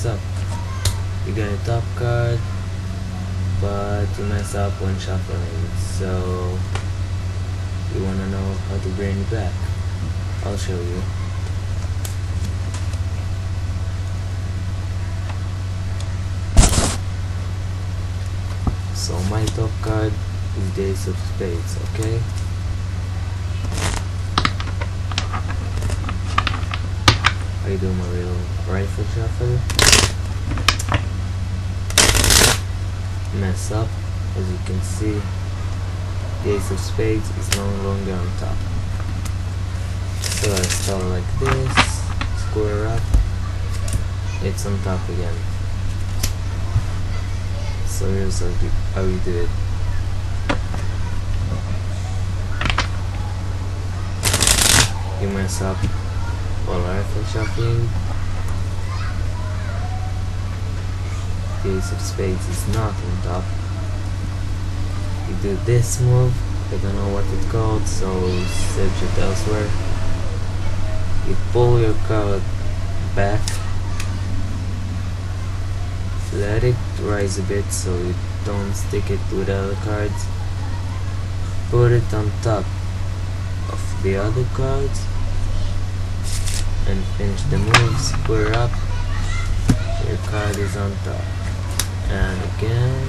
what's up? You got a top card, but you mess up when shuffling, so you wanna know how to bring it back. I'll show you. So my top card is the Ace of Spades, okay? I do my little rifle shuffle. Mess up, as you can see, the Ace of Spades is no longer on top. So I start like this, square up, it's on top again. So here's how you do it. You mess up while rifle shuffling. The Ace of Spades is not on top. You do this move, I don't know what it's called, so search it elsewhere. You pull your card back, let it rise a bit so you don't stick it with other cards. Put it on top of the other cards and finish the move. Square up, your card is on top. And again,